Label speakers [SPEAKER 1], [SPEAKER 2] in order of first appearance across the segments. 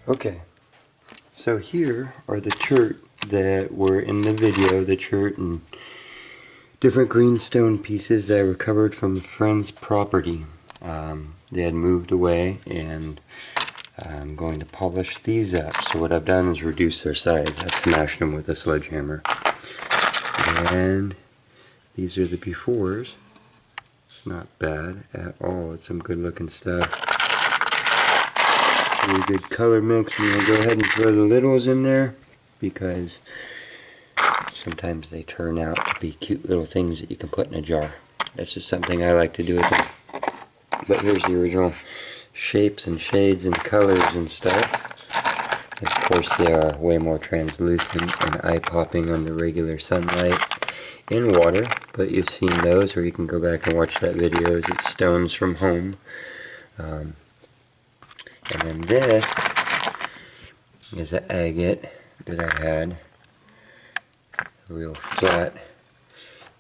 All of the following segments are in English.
[SPEAKER 1] Okay, so here are the chert that were in the video, the chert and different greenstone pieces that I recovered from a friend's property. They had moved away, and I'm going to polish these up. So what I've done is reduce their size. I've smashed them with a sledgehammer. And these are the befores. It's not bad at all. It's some good looking stuff. Really good color mix. I'm going to go ahead and throw the littles in there because sometimes they turn out to be cute little things that you can put in a jar. That's just something I like to do with them. But here's the original shapes and shades and colors and stuff. Of course they are way more translucent and eye-popping under regular sunlight in water, but you've seen those, or you can go back and watch that video. It's stones from home. And then this is an agate that I had, a real flat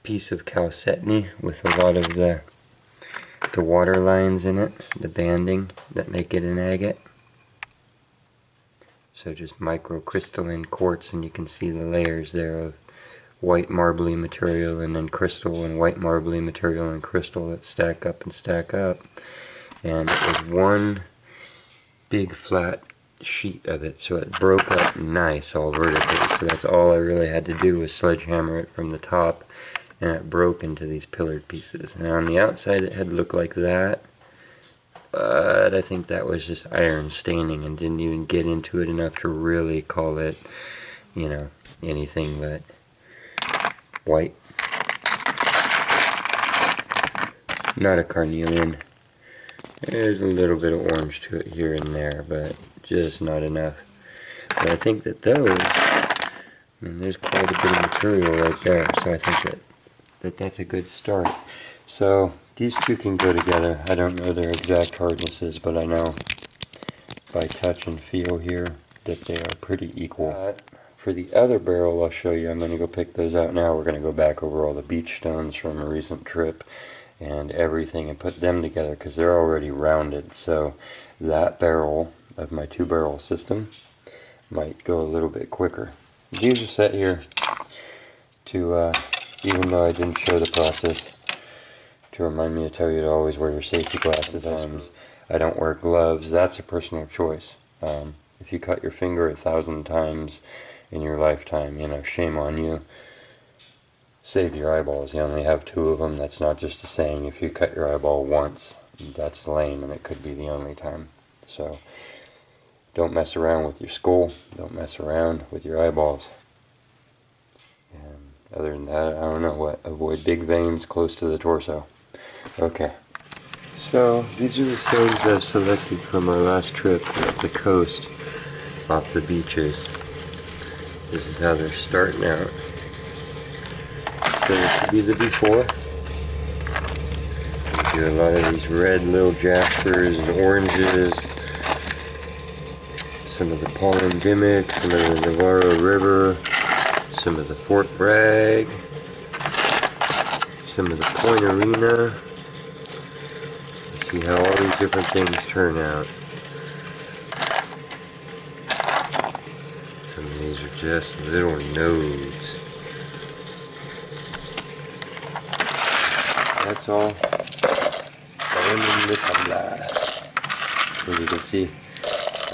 [SPEAKER 1] piece of chalcedony with a lot of the water lines in it, the banding that make it an agate. So just microcrystalline quartz, and you can see the layers there of white marbly material and then crystal and white marbly material and crystal that stack up and stack up. And it was one big flat sheet of it, so it broke up nice all vertically. So that's all I really had to do was sledgehammer it from the top, and it broke into these pillared pieces. And on the outside it had looked like that, but I think that was just iron staining and didn't even get into it enough to really call it, you know, anything but white. Not a carnelian. There's a little bit of orange to it here and there, but just not enough. But I think that those, there's quite a bit of material right there, so I think that's a good start. So these two can go together. I don't know their exact hardnesses, but I know by touch and feel here that they are pretty equal. For the other barrel I'll show you, I'm going to go pick those out now. We're going to go back over all the beach stones from a recent trip and everything and put them together because they're already rounded. So that barrel of my 2-barrel system might go a little bit quicker. These are set here to, even though I didn't show the process, to remind me to tell you to always wear your safety glasses. I don't wear gloves. That's a personal choice. If you cut your finger 1,000 times in your lifetime, you know, shame on you. Save your eyeballs. You only have 2 of them. That's not just a saying. If you cut your eyeball once, that's lame, and it could be the only time. So don't mess around with your skull. Don't mess around with your eyeballs. And other than that, I don't know what. Avoid big veins close to the torso. Okay. So these are the stones I've selected from our last trip up the coast, off the beaches. This is how they're starting out. So this would be the before. We do a lot of these red little jaspers and oranges. Some of the Polendimic, some of the Navarro River, some of the Fort Bragg, some of the Point Arena. See how all these different things turn out. Some of these are just little nodes. That's all. As you can see,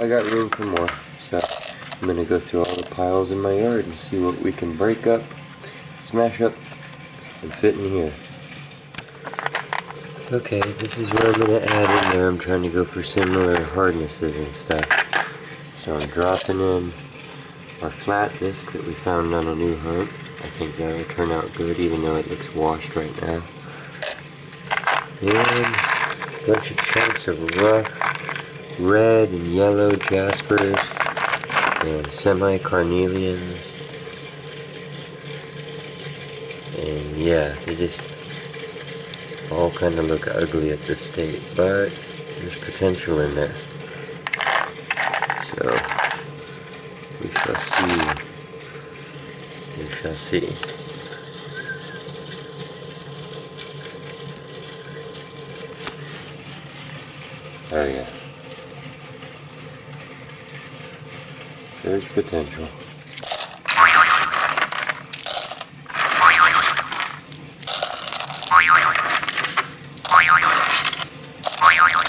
[SPEAKER 1] I got room for more. So I'm going to go through all the piles in my yard and see what we can break up, smash up, and fit in here. Okay, this is what I'm going to add in there. I'm trying to go for similar hardnesses and stuff. So I'm dropping in our flat disc that we found on a new hunt. I think that'll turn out good even though it looks washed right now. And a bunch of chunks of rough red and yellow jaspers and semi-carnelians. And yeah, they just all kind of look ugly at this state, but there's potential in there. So we shall see. We shall see. There we go. There's potential.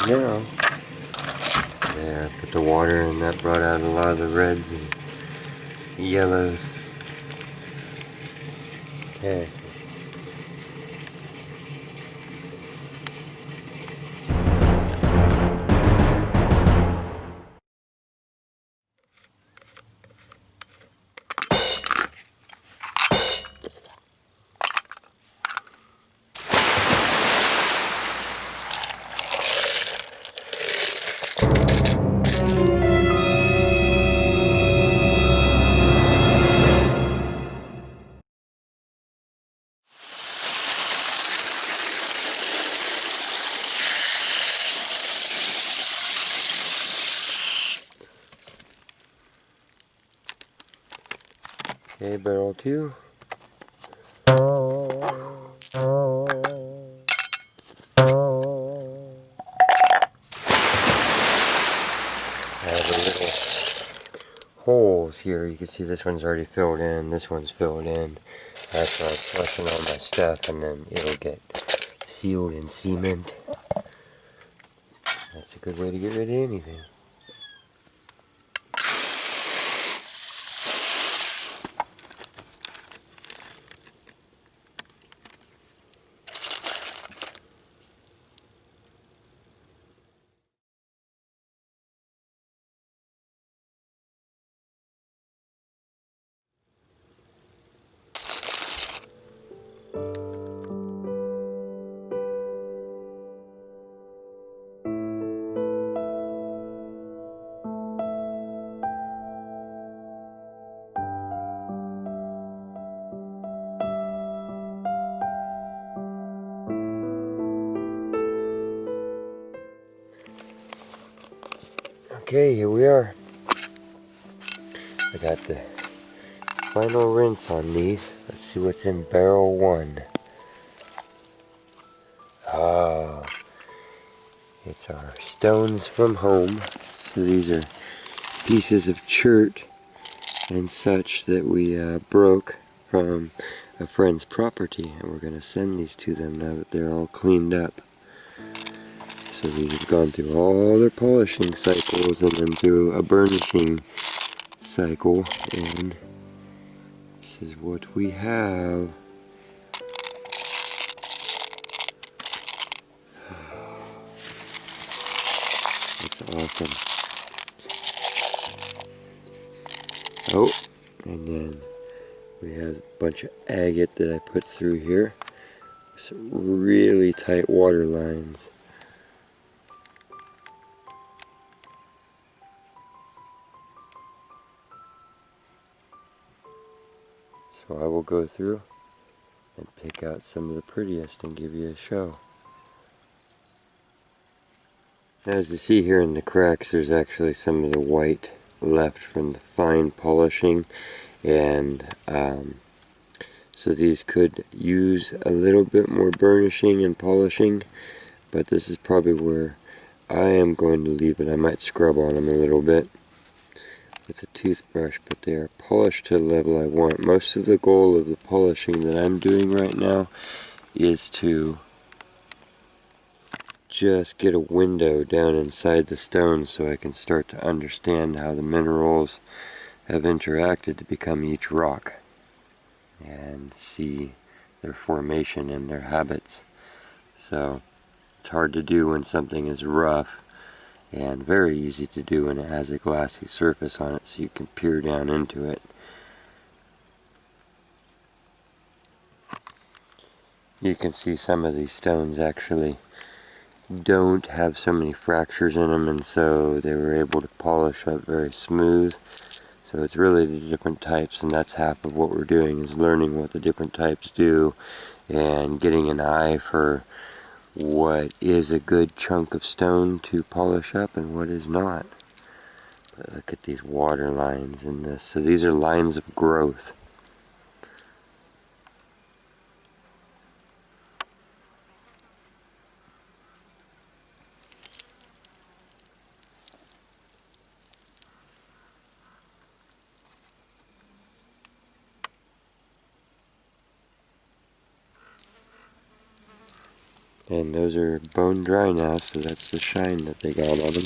[SPEAKER 1] Now, yeah, I put the water in, that brought out a lot of the reds and yellows. Okay. Okay, barrel 2. I have a little holes here. You can see this one's already filled in, this one's filled in. That's why I'm flushing all my stuff, and then it'll get sealed in cement. That's a good way to get rid of anything. Okay, here we are. I got the final rinse on these. Let's see what's in barrel 1. Ah, it's our stones from home. So these are pieces of chert and such that we broke from a friend's property, and we're going to send these to them now that they're all cleaned up. So these have gone through all their polishing cycles and then through a burnishing cycle, and this is what we have. That's awesome. Oh, and then we have a bunch of agate that I put through here. Some really tight water lines. So I will go through and pick out some of the prettiest and give you a show. As you see here in the cracks, there's actually some of the white left from the fine polishing, and so these could use a little bit more burnishing and polishing, but this is probably where I am going to leave it. I might scrub on them a little bit with a toothbrush, but they are polished to the level I want. Most of the goal of the polishing that I'm doing right now is to just get a window down inside the stone so I can start to understand how the minerals have interacted to become each rock and see their formation and their habits. So it's hard to do when something is rough, and very easy to do when it has a glassy surface on it so you can peer down into it. You can see some of these stones actually don't have so many fractures in them, and so they were able to polish up very smooth. So it's really the different types, and that's half of what we're doing, is learning what the different types do and getting an eye for what is a good chunk of stone to polish up and what is not. But look at these water lines in this. So these are lines of growth. And those are bone dry now, so that's the shine that they got on them.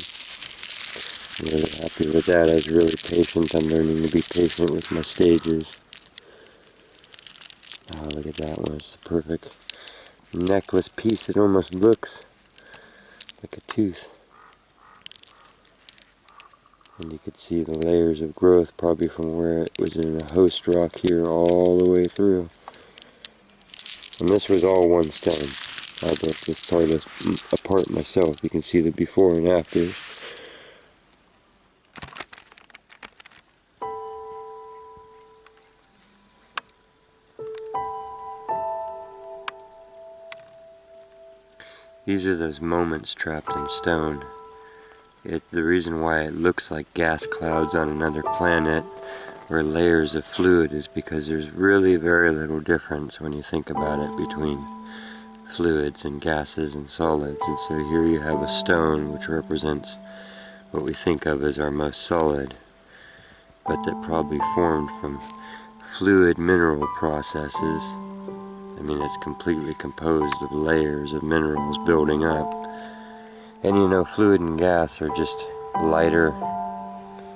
[SPEAKER 1] I'm really happy with that. I was really patient. I'm learning to be patient with my stages. Oh, look at that one. It's the perfect necklace piece. It almost looks like a tooth. And you could see the layers of growth probably from where it was in a host rock here all the way through. And this was all one stone. I broke this part apart myself. You can see the before and afters. These are those moments trapped in stone. The reason why it looks like gas clouds on another planet or layers of fluid is because there's really very little difference when you think about it between fluids and gases and solids. And so here you have a stone which represents what we think of as our most solid, but that probably formed from fluid mineral processes. I mean, it's completely composed of layers of minerals building up. And you know, fluid and gas are just lighter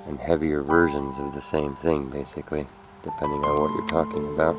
[SPEAKER 1] and heavier versions of the same thing, basically, depending on what you're talking about.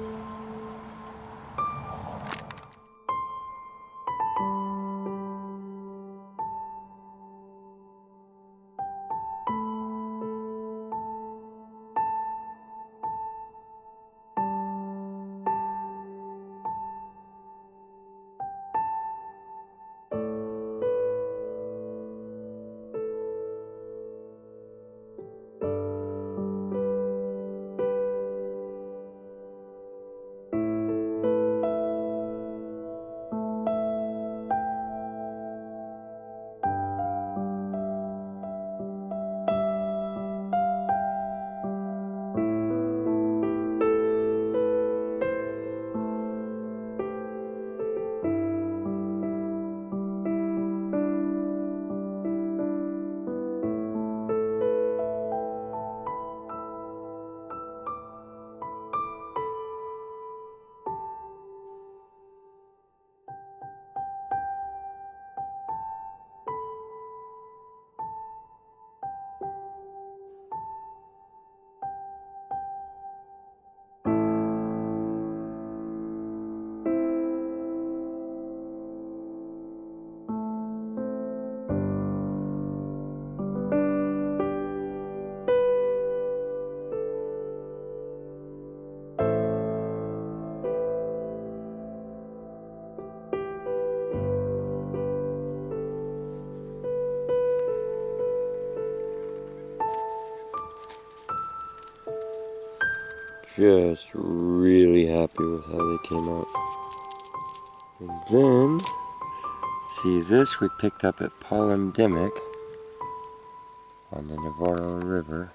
[SPEAKER 1] Just really happy with how they came out. And then, see, this we picked up at Polymdemic on the Navarro River.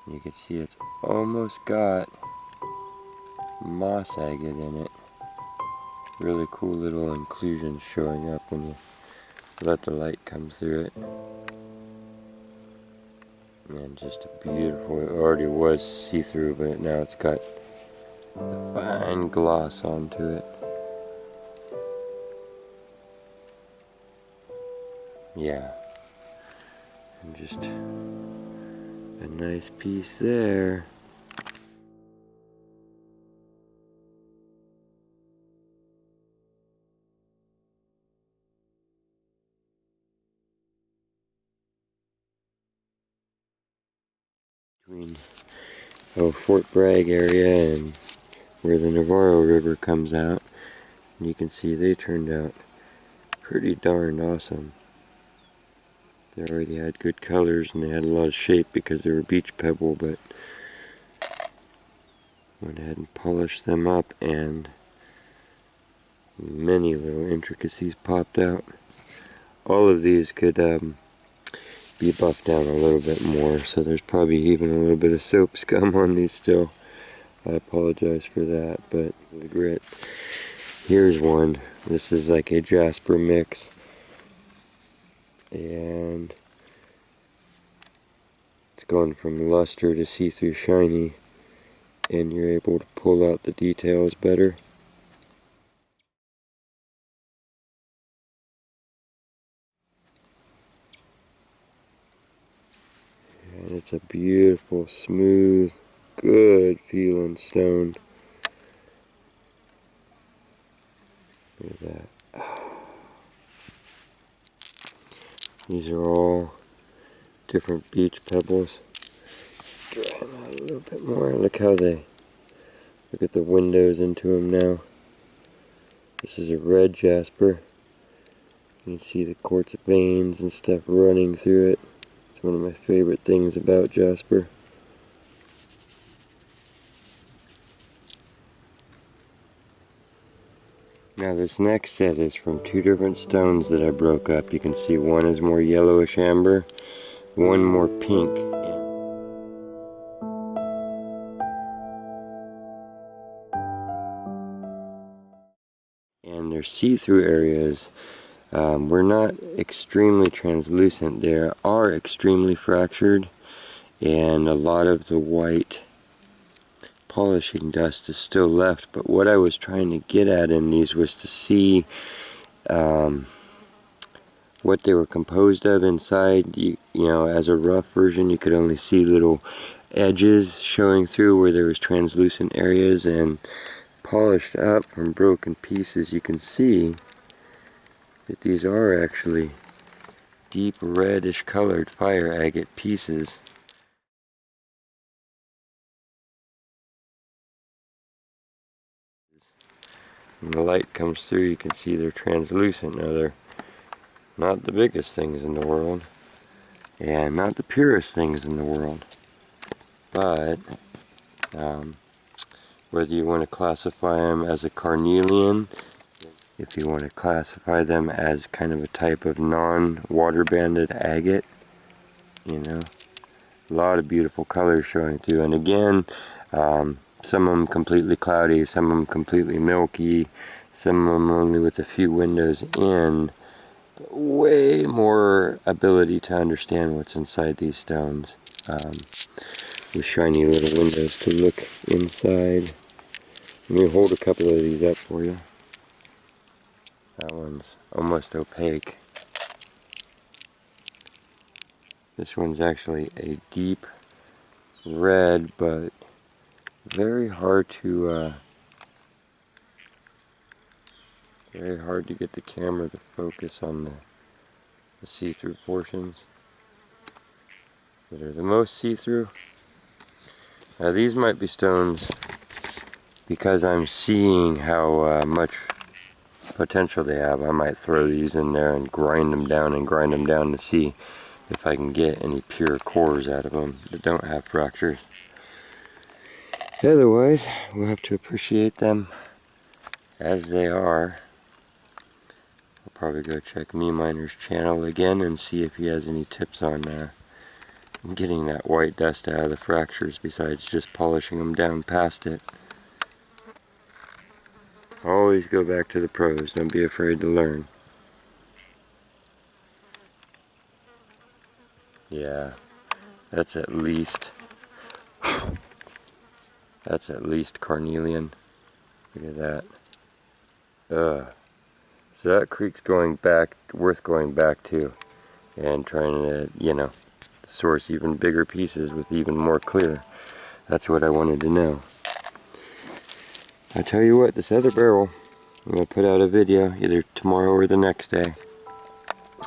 [SPEAKER 1] You can see it's almost got moss agate in it. Really cool little inclusions showing up when you let the light come through it. And just a beautiful, it already was see-through, but now it's got the fine gloss onto it. Yeah. And just a nice piece there. Between Fort Bragg area and where the Navarro River comes out. And you can see they turned out pretty darn awesome. They already had good colors and they had a lot of shape because they were beach pebble, but went ahead and polished them up and many little intricacies popped out. All of these could be buffed down a little bit more, so there's probably even a little bit of soap scum on these still. I apologize for that, but the grit. Here's one. This is like a jasper mix, and it's gone from luster to see-through shiny, and you're able to pull out the details better. it's a beautiful, smooth, good feeling stone. Look at that. These are all different beach pebbles. Dry them out a little bit more. Look how they, look at the windows into them now. This is a red jasper. You can see the quartz veins and stuff running through it. It's one of my favorite things about jasper. Now this next set is from two different stones that I broke up. You can see one is more yellowish amber, one more pink. And their see-through areas were not extremely translucent. They are extremely fractured, and a lot of the white polishing dust is still left. But what I was trying to get at in these was to see what they were composed of inside. You know, as a rough version, you could only see little edges showing through where there was translucent areas, and polished up from broken pieces you can see that these are actually deep reddish colored fire agate pieces. When the light comes through, you can see they're translucent. Now, they're not the biggest things in the world and not the purest things in the world, but whether you want to classify them as a carnelian, if you want to classify them as kind of a type of non-water banded agate, you know, a lot of beautiful colors showing through. And again, some of them completely cloudy, some of them completely milky, some of them only with a few windows in. But way more ability to understand what's inside these stones. With shiny little windows to look inside. Let me hold a couple of these up for you. That one's almost opaque. This one's actually a deep red, but very hard to get the camera to focus on the see-through portions that are the most see-through. Now these might be stones because I'm seeing how much potential they have. I might throw these in there and grind them down to see if I can get any pure cores out of them that don't have fractures. Otherwise, we'll have to appreciate them as they are. I'll probably go check Me Miner's channel again and see if he has any tips on getting that white dust out of the fractures besides just polishing them down past it. Always go back to the pros. Don't be afraid to learn. Yeah, that's at least carnelian. Look at that. So that creek's going back, worth going back to, and trying to, you know, source even bigger pieces with even more clear. That's what I wanted to know. I tell you what, this other barrel, I'm going to put out a video either tomorrow or the next day,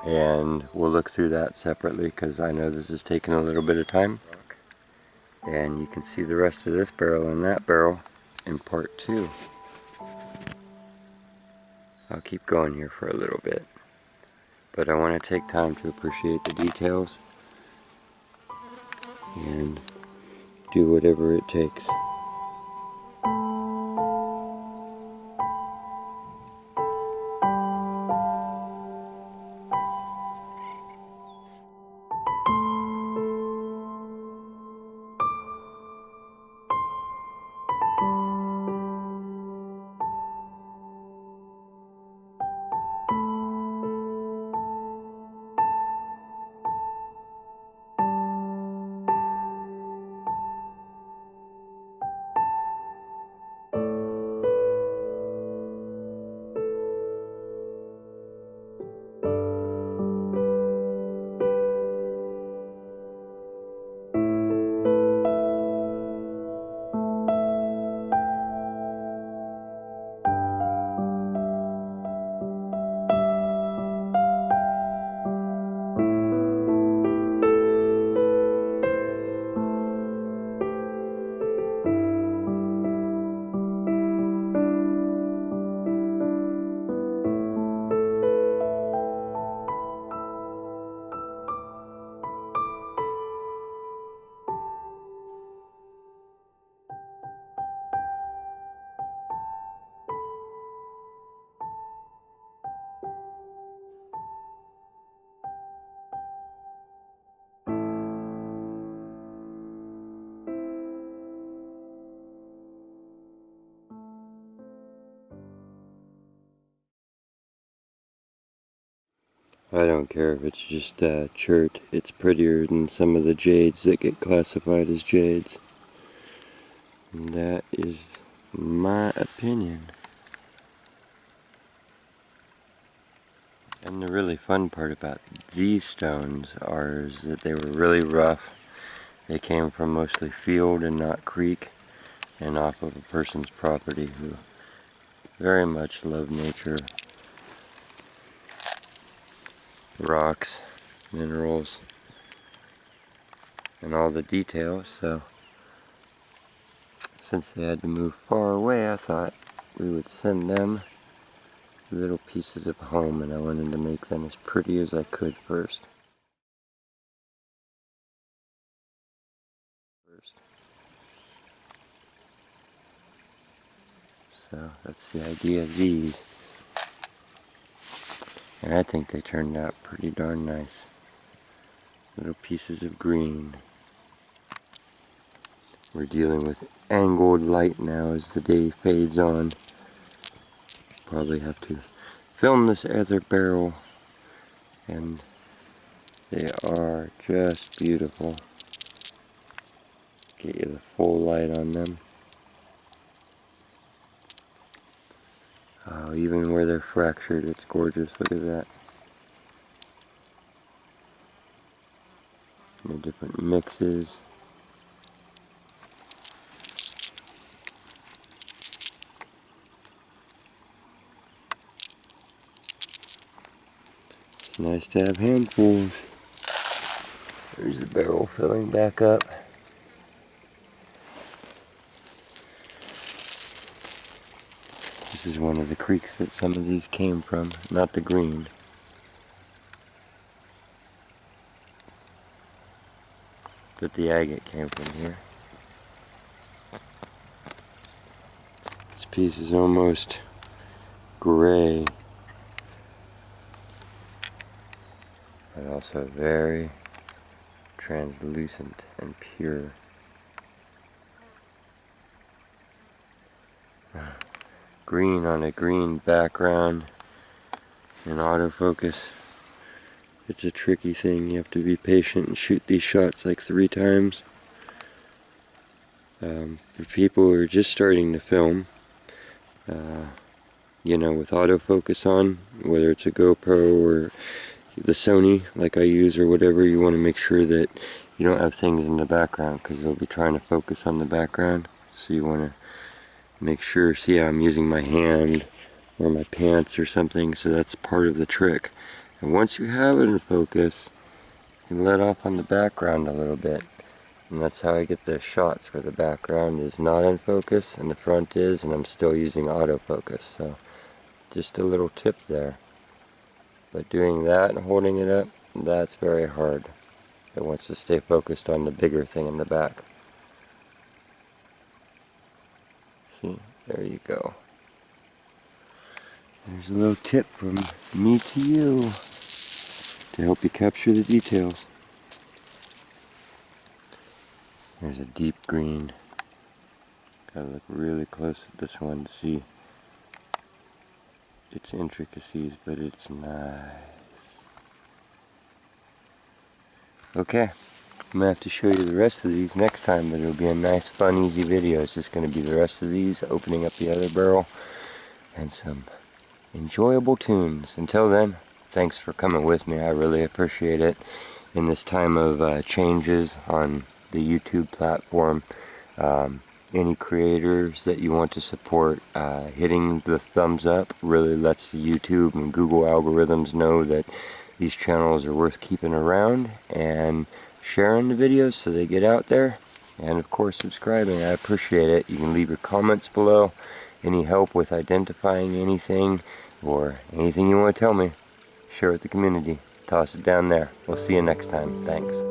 [SPEAKER 1] and we'll look through that separately because I know this is taking a little bit of time. And you can see the rest of this barrel and that barrel in part 2. I'll keep going here for a little bit, but I want to take time to appreciate the details and do whatever it takes. I don't care if it's just chert. It's prettier than some of the jades that get classified as jades. And that is my opinion. And the really fun part about these stones is that they were really rough. They came from mostly field and not creek, and off of a person's property who very much loved nature, rocks, minerals, and all the details. So since they had to move far away, I thought we would send them little pieces of home, and I wanted to make them as pretty as I could first. So that's the idea of these. And I think they turned out pretty darn nice. Little pieces of green. We're dealing with angled light now as the day fades on. Probably have to film this other barrel, and they are just beautiful. Get you the full light on them. Oh, even where they're fractured, it's gorgeous. Look at that. And the different mixes. It's nice to have handfuls. There's the barrel filling back up. This is one of the creeks that some of these came from, not the green. But the agate came from here. This piece is almost gray, but also very translucent and pure. Green on a green background in autofocus. It's a tricky thing. You have to be patient and shoot these shots like 3 times. For people who are just starting to film, you know, with autofocus on, whether it's a GoPro or the Sony like I use or whatever, you want to make sure that you don't have things in the background, because they'll be trying to focus on the background. So you want to make sure, see how I'm using my hand or my pants or something, so that's part of the trick. And once you have it in focus, you let off on the background a little bit. And that's how I get the shots where the background is not in focus and the front is, and I'm still using autofocus. So just a little tip there. But doing that and holding it up, that's very hard. It wants to stay focused on the bigger thing in the back. See, there you go. There's a little tip from me to you to help you capture the details. There's a deep green. Gotta look really close at this one to see its intricacies, but it's nice. Okay, I'm gonna have to show you the rest of these next time, but it'll be a nice, fun, easy video. It's just gonna be the rest of these, opening up the other barrel, and some enjoyable tunes. Until then, thanks for coming with me. I really appreciate it in this time of changes on the YouTube platform. Any creators that you want to support, hitting the thumbs up really lets the YouTube and Google algorithms know that these channels are worth keeping around, and sharing the videos so they get out there, and of course subscribing. I appreciate it. You can leave your comments below. Any help with identifying anything or anything you want to tell me, share with the community. Toss it down there. We'll see you next time. Thanks.